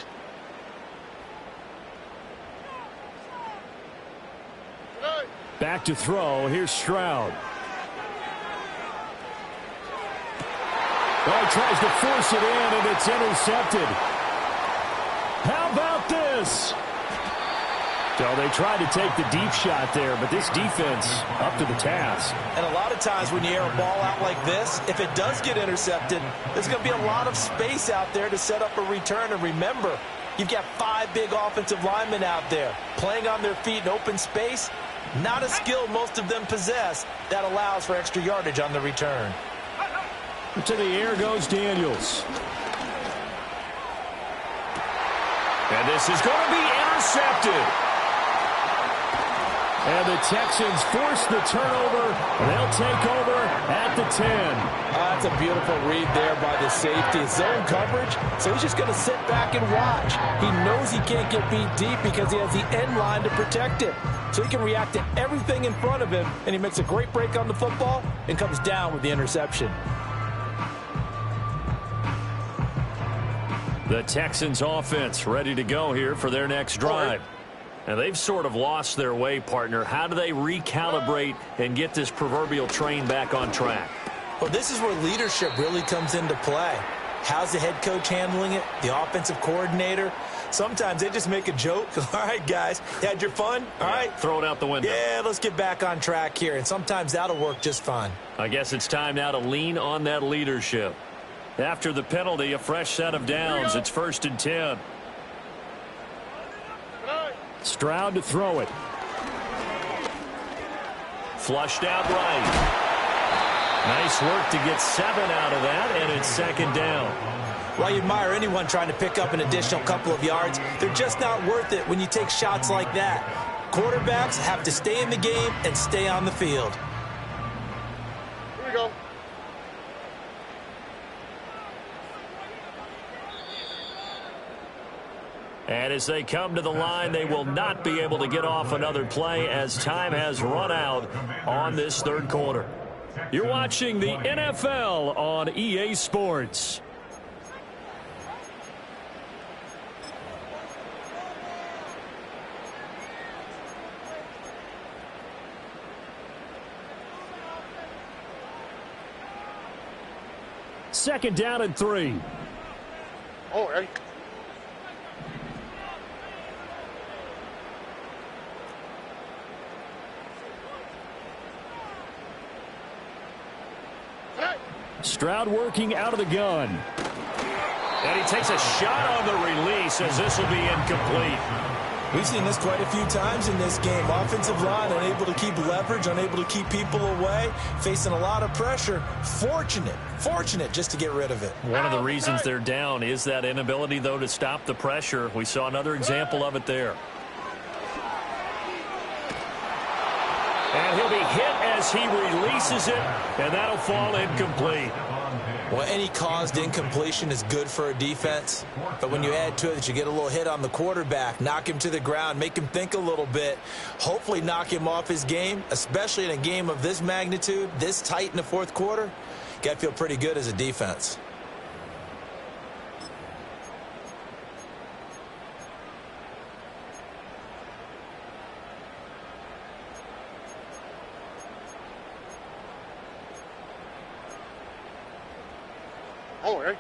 Back to throw. Here's Stroud. Oh, he tries to force it in, and it's intercepted. How about this? So they tried to take the deep shot there, but this defense up to the task. And a lot of times when you air a ball out like this, if it does get intercepted, there's going to be a lot of space out there to set up a return. And remember, you've got 5 big offensive linemen out there playing on their feet in open space. Not a skill most of them possess that allows for extra yardage on the return. To the air goes Daniels. And this is going to be intercepted. And the Texans force the turnover. They'll take over at the 10. That's a beautiful read there by the safety. Zone coverage, so he's just going to sit back and watch. He knows he can't get beat deep because he has the end line to protect him. So he can react to everything in front of him, and he makes a great break on the football and comes down with the interception. The Texans offense ready to go here for their next drive. And they've sort of lost their way, partner. How do they recalibrate and get this proverbial train back on track? Well, this is where leadership really comes into play. How's the head coach handling it? The offensive coordinator? Sometimes they just make a joke. All right, guys, you had your fun? All right. Throw it out the window. Yeah, let's get back on track here. And sometimes that'll work just fine. I guess it's time now to lean on that leadership. After the penalty, a fresh set of downs. It's 1st and 10. Stroud to throw it. Flushed out right. Nice work to get 7 out of that, and it's 2nd down. While you admire anyone trying to pick up an additional couple of yards, they're just not worth it when you take shots like that. Quarterbacks have to stay in the game and stay on the field. Here we go. And as they come to the line, they will not be able to get off another play as time has run out on this 3rd quarter. You're watching the NFL on EA Sports. Second down and 3. Oh, hey. Stroud working out of the gun. And he takes a shot on the release as this will be incomplete. We've seen this quite a few times in this game. Offensive line unable to keep leverage, unable to keep people away, facing a lot of pressure. Fortunate just to get rid of it. One of the reasons they're down is that inability, though, to stop the pressure. We saw another example of it there. And he'll be hit as he releases it, and that'll fall incomplete. Well, any caused incompletion is good for a defense, but when you add to it that you get a little hit on the quarterback, knock him to the ground, make him think a little bit, hopefully knock him off his game, especially in a game of this magnitude, this tight in the 4th quarter, got to feel pretty good as a defense.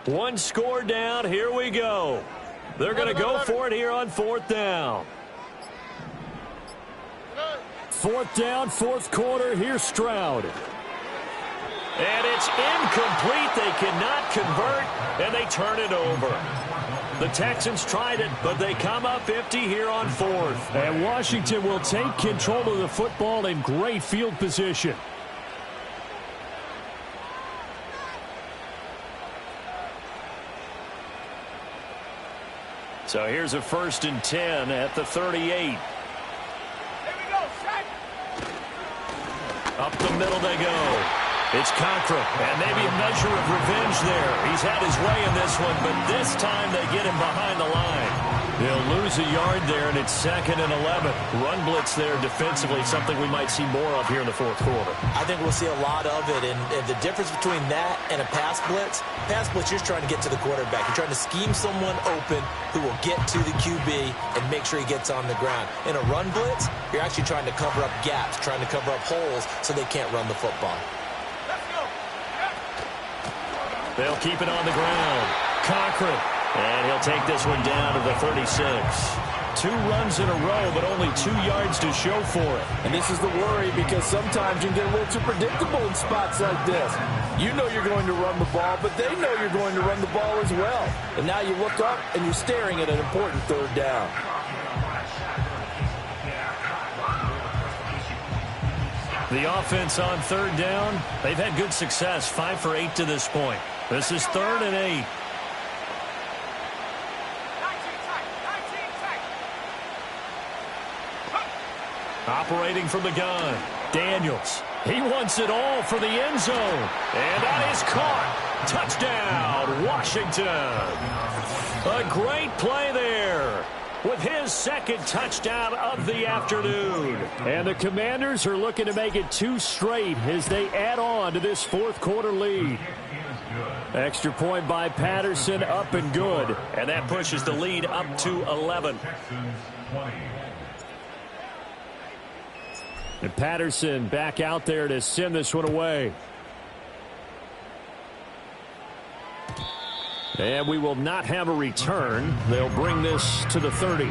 One score down. Here we go. They're going to go for it here on 4th down. 4th down, 4th quarter. Here's Stroud. And it's incomplete. They cannot convert, and they turn it over. The Texans tried it, but they come up empty here on 4th. And Washington will take control of the football in great field position. So here's a 1st and 10 at the 38. Here we go, set. Up the middle they go. It's Conklin, and maybe a measure of revenge there. He's had his way in this one, but this time they get him behind the line. They'll lose a yard there, and it's 2nd and 11. Run blitz there defensively, something we might see more of here in the 4th quarter. I think we'll see a lot of it, and the difference between that and a pass blitz, you're trying to get to the quarterback. You're trying to scheme someone open who will get to the QB and make sure he gets on the ground. In a run blitz, you're actually trying to cover up gaps, trying to cover up holes so they can't run the football. They'll keep it on the ground. Cochran And he'll take this one down to the 36. 2 runs in a row, but only 2 yards to show for it. And this is the worry, because sometimes you can get a little too predictable in spots like this. You know you're going to run the ball, but they know you're going to run the ball as well. And now you look up, and you're staring at an important 3rd down. The offense on 3rd down, they've had good success, 5 for 8 to this point. This is 3rd and 8. Operating from the gun, Daniels. He wants it all for the end zone. And that is caught. Touchdown, Washington. A great play there with his 2nd touchdown of the afternoon. And the Commanders are looking to make it 2 straight as they add on to this 4th quarter lead. Extra point by Patterson, up and good. And that pushes the lead up to 11. And Patterson back out there to send this one away. And we will not have a return. They'll bring this to the 30.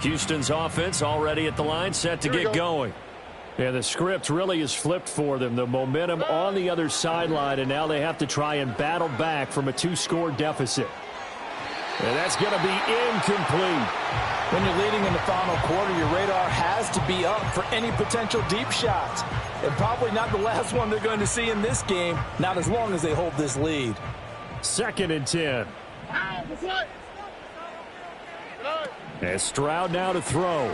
Houston's offense already at the line, set to get going. Yeah, the script really is flipped for them. The momentum on the other sideline, and now they have to try and battle back from a 2-score deficit. And that's going to be incomplete. When you're leading in the final quarter, your radar has to be up for any potential deep shots. And probably not the last one they're going to see in this game, not as long as they hold this lead. 2nd and 10. And Stroud now to throw.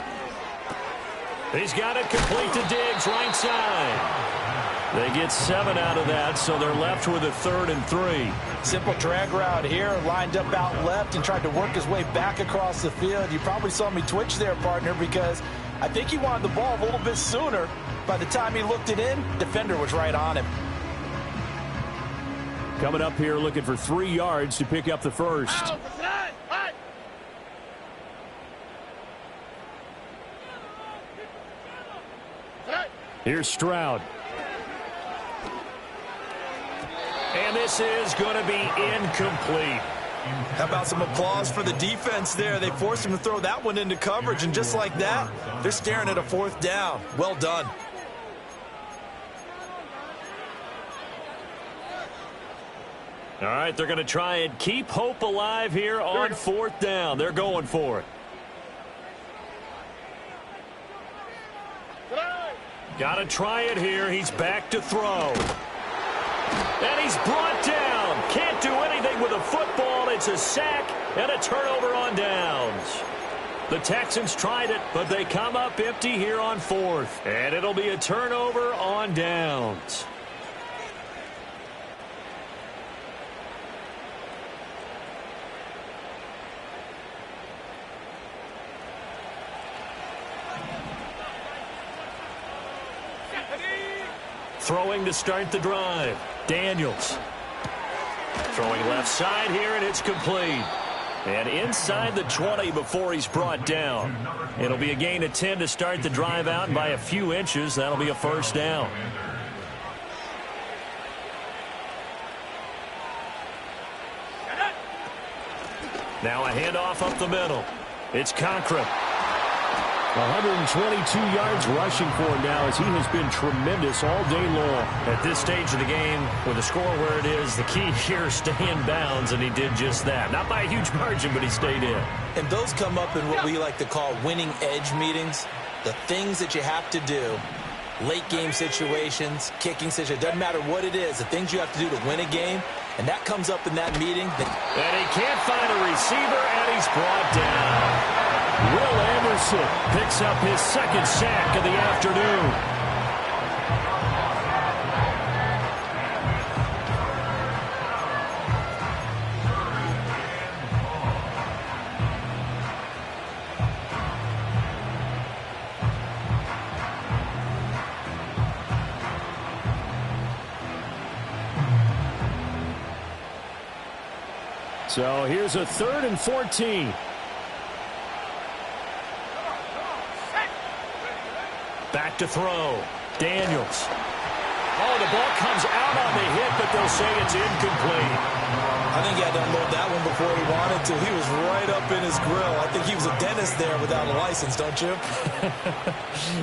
He's got it complete to Diggs, right side. They get 7 out of that, so they're left with a 3rd and 3. Simple drag route here, lined up out left and tried to work his way back across the field. You probably saw me twitch there, partner, because I think he wanted the ball a little bit sooner. By the time he looked it in, defender was right on him. Coming up here looking for 3 yards to pick up the 1st. Here's Stroud. And this is going to be incomplete. How about some applause for the defense there? They forced him to throw that one into coverage, and just like that, they're staring at a 4th down. Well done. All right, they're going to try and keep hope alive here on 4th down. They're going for it. Got to try it here. He's back to throw. And he's brought down. Can't do anything with a football. It's a sack and a turnover on downs. The Texans tried it, but they come up empty here on 4th. And it'll be a turnover on downs. Throwing to start the drive. Daniels. Throwing left side here, and it's complete. And inside the 20 before he's brought down. It'll be a gain of 10 to start the drive out, and by a few inches, that'll be a 1st down. Now a handoff up the middle. It's Conklin. 122 yards rushing for him now as he has been tremendous all day long. At this stage of the game, with the score where it is, the key here is stay in bounds, and he did just that. Not by a huge margin, but he stayed in. And those come up in what we like to call winning edge meetings. The things that you have to do, late game situations, kicking situations, doesn't matter what it is, the things you have to do to win a game, and that comes up in that meeting. And he can't find a receiver, and he's brought down. Will Anderson picks up his 2nd sack of the afternoon. So here's a 3rd and 14. Back to throw. Daniels. Oh, the ball comes out on the hit, but they'll say it's incomplete. I think he had to unload that one before he wanted to. He was right up in his grill. I think he was a dentist there without a license, don't you?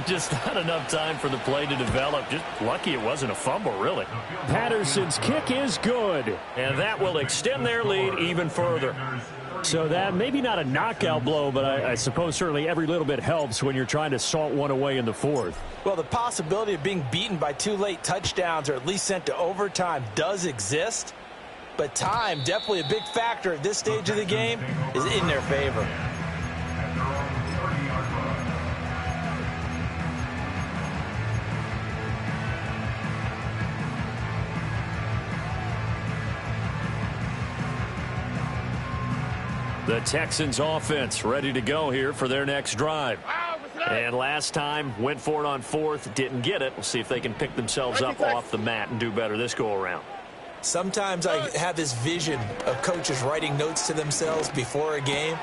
Just not enough time for the play to develop. Just lucky it wasn't a fumble, really. Patterson's kick is good. And that will extend their lead even further. So that maybe not a knockout blow, but I suppose certainly every little bit helps when you're trying to salt one away in the fourth. Well, the possibility of being beaten by 2 late touchdowns or at least sent to overtime does exist. But time, definitely a big factor at this stage of the game, is in their favor. The Texans offense ready to go here for their next drive. And last time, went for it on fourth, didn't get it. We'll see if they can pick themselves up off the mat and do better this go-around. Sometimes I have this vision of coaches writing notes to themselves before a game,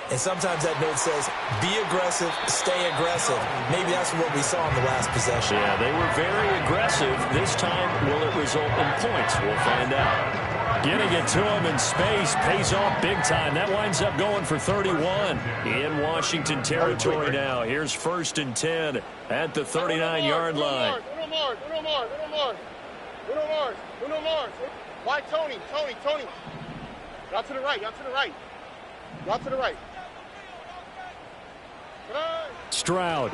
and sometimes that note says, be aggressive, stay aggressive. Maybe that's what we saw in the last possession. Yeah, they were very aggressive. This time, will it result in points? We'll find out. Getting it to him in space pays off big time. That winds up going for 31 in Washington territory now. Here's 1st and 10 at the 39-yard line. Uno Mars. Why Tony? Out to the right. Out to the right. Stroud.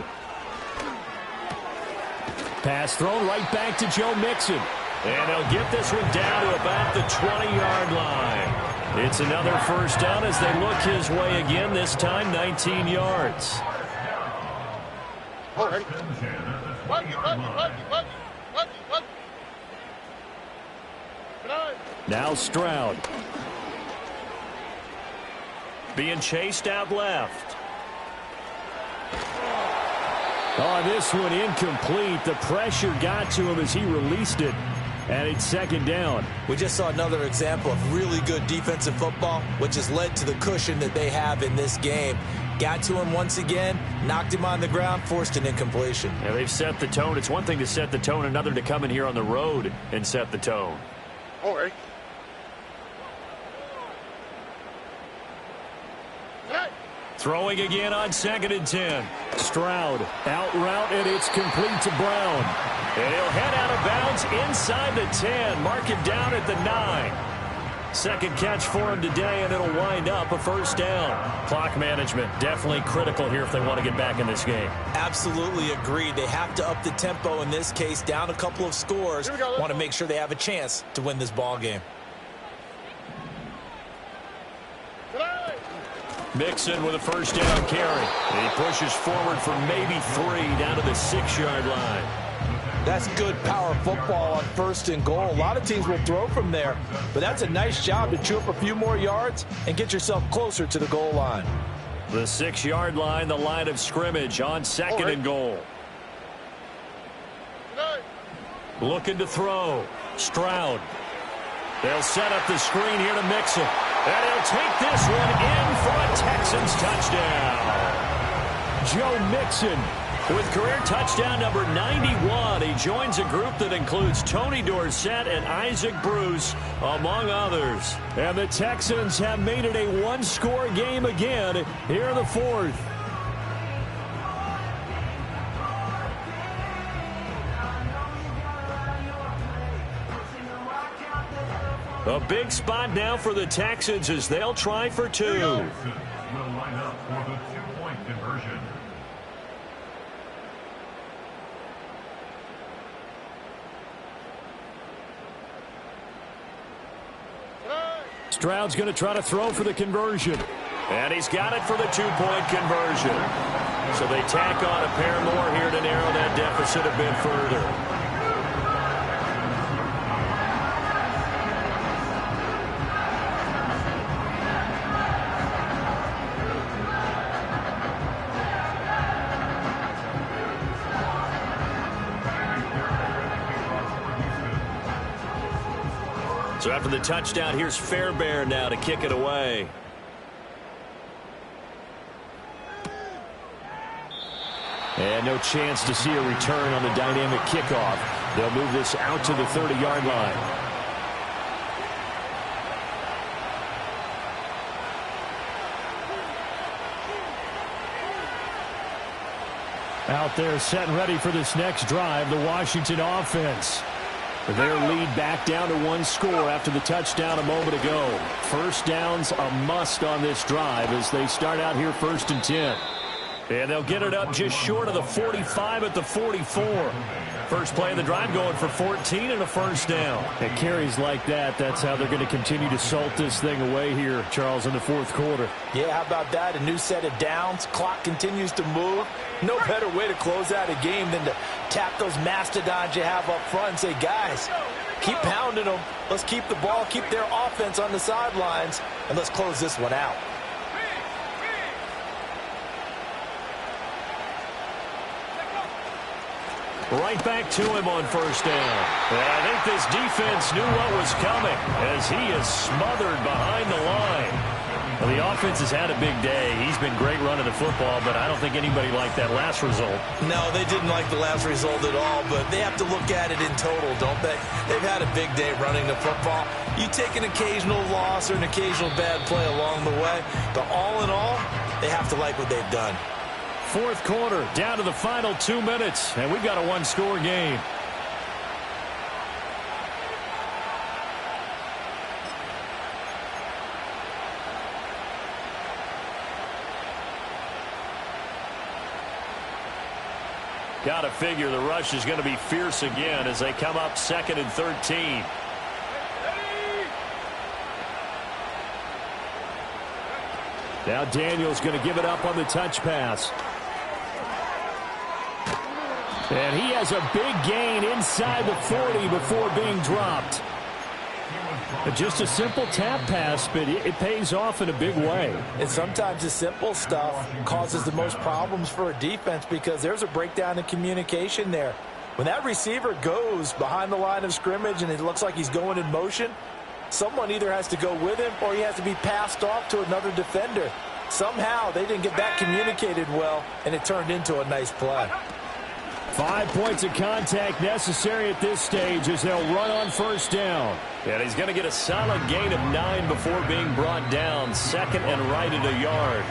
Pass thrown right back to Joe Mixon. And they'll get this one down to about the 20-yard line. It's another first down as they look his way again, this time 19 yards. All right. Now Stroud. Being chased out left. Oh, this one incomplete. The pressure got to him as he released it. And it's 2nd down. We just saw another example of really good defensive football, which has led to the cushion that they have in this game. Got to him once again, knocked him on the ground, forced an incompletion. Yeah, they've set the tone. It's one thing to set the tone, another to come in here on the road and set the tone. All right. Throwing again on 2nd and 10. Stroud out route, and it's complete to Brown. And he'll head out of bounds inside the 10. Mark him down at the 9. Second catch for him today, and it'll wind up a first down. Clock management definitely critical here if they want to get back in this game. Absolutely agreed. They have to up the tempo in this case, down a couple of scores. Want to make sure they have a chance to win this ball game. Mixon with a first down carry. And he pushes forward for maybe 3 down to the 6-yard line. That's good power football on 1st and goal. A lot of teams will throw from there, but that's a nice job to chew up a few more yards and get yourself closer to the goal line. The 6-yard line, the line of scrimmage on 2nd and goal. Looking to throw. Stroud. They'll set up the screen here to Mixon. And he'll take this one in for a Texans touchdown. Joe Mixon with career touchdown number 91. He joins a group that includes Tony Dorsett and Isaac Bruce, among others. And the Texans have made it a one-score game again here in the fourth. A big spot now for the Texans as they'll try for 2. Will line up for the 2-point conversion. Stroud's going to try to throw for the conversion. And he's got it for the 2-point conversion. So they tack on a pair more here to narrow that deficit a bit further. So after the touchdown, here's Fairbairn now to kick it And no chance to see a return on the dynamic kickoff. They'll move this out to the 30-yard line. Out there set and ready for this next drive, the Washington offense. Their lead back down to 1 score after the touchdown a moment ago. First down's a must on this drive as they start out here 1st and 10. And they'll get it up just short of the 45 at the 44. First play of the drive going for 14 and a first down. And carries like that, that's how they're going to continue to salt this thing away here, Charles, in the 4th quarter. Yeah, how about that? A new set of downs. Clock continues to move. No better way to close out a game than to tap those mastodons you have up front and say, guys, keep pounding them. Let's keep the ball, keep their offense on the sidelines, and let's close this one out. Right back to him on first down. And I think this defense knew what was coming as he is smothered behind the line. Well, the offense has had a big day. He's been great running the football, but I don't think anybody liked that last result. No, they didn't like the last result at all, but they have to look at it in total, don't they? They've had a big day running the football. You take an occasional loss or an occasional bad play along the way, but all in all, they have to like what they've done. 4th quarter, down to the final 2 minutes, and we've got a 1-score game. Got to figure the rush is going to be fierce again as they come up 2nd and 13. Now Daniel's going to give it up on the touch pass. And he has a big gain inside the 40 before being dropped. Just a simple tap pass, but it pays off in a big way. And sometimes the simple stuff causes the most problems for a defense because there's a breakdown in communication there. When that receiver goes behind the line of scrimmage and it looks like he's going in motion, someone either has to go with him or he has to be passed off to another defender. Somehow they didn't get that communicated well, and it turned into a nice play. 5 points of contact necessary at this stage as they'll run on first down. And he's going to get a solid gain of 9 before being brought down. 2nd and right at a yard.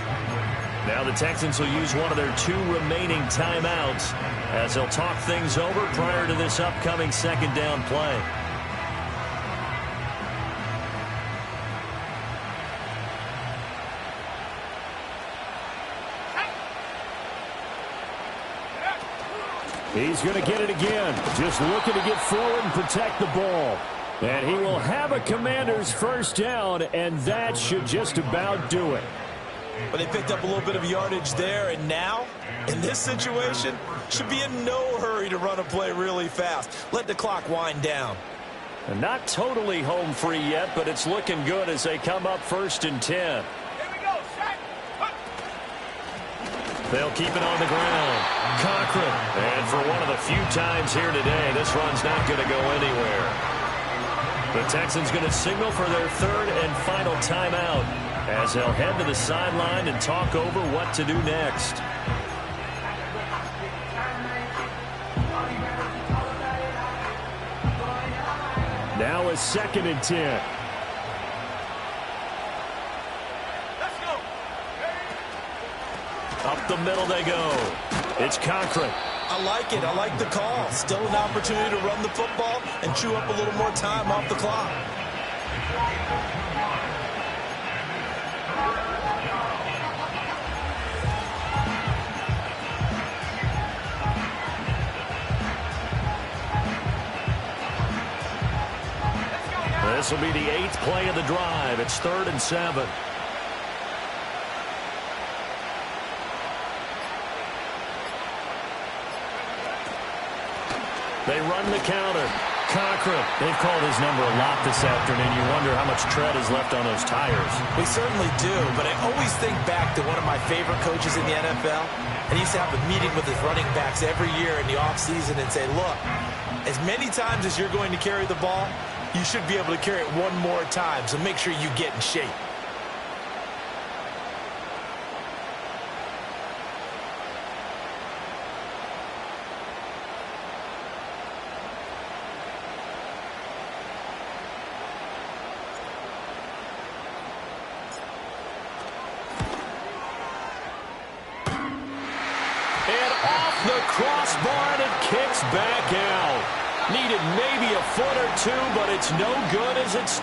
Now the Texans will use one of their 2 remaining timeouts as they'll talk things over prior to this upcoming 2nd down play. He's going to get it again. Just looking to get forward and protect the ball. And he will have a Commander's first down, and that should just about do it. But they picked up a little bit of yardage there, and now, in this situation, should be in no hurry to run a play really fast. Let the clock wind down. And not totally home free yet, but it's looking good as they come up 1st and 10. They'll keep it on the ground. Cochran. And for one of the few times here today, this run's not going to go anywhere. The Texans going to signal for their 3rd and final timeout as they'll head to the sideline and talk over what to do next. Now a 2nd and 10. Up the middle they go. It's Cochran. I like it. I like the call. Still an opportunity to run the football and chew up a little more time off the clock. This will be the 8th play of the drive. It's 3rd and 7. They run the counter. Cochran. They've called his number a lot this afternoon. You wonder how much tread is left on those tires. We certainly do, but I always think back to one of my favorite coaches in the NFL. And he used to have a meeting with his running backs every year in the offseason and say, look, as many times as you're going to carry the ball, you should be able to carry it one more time, so make sure you get in shape. back out. Needed maybe a foot or two, but it's no good as it stands.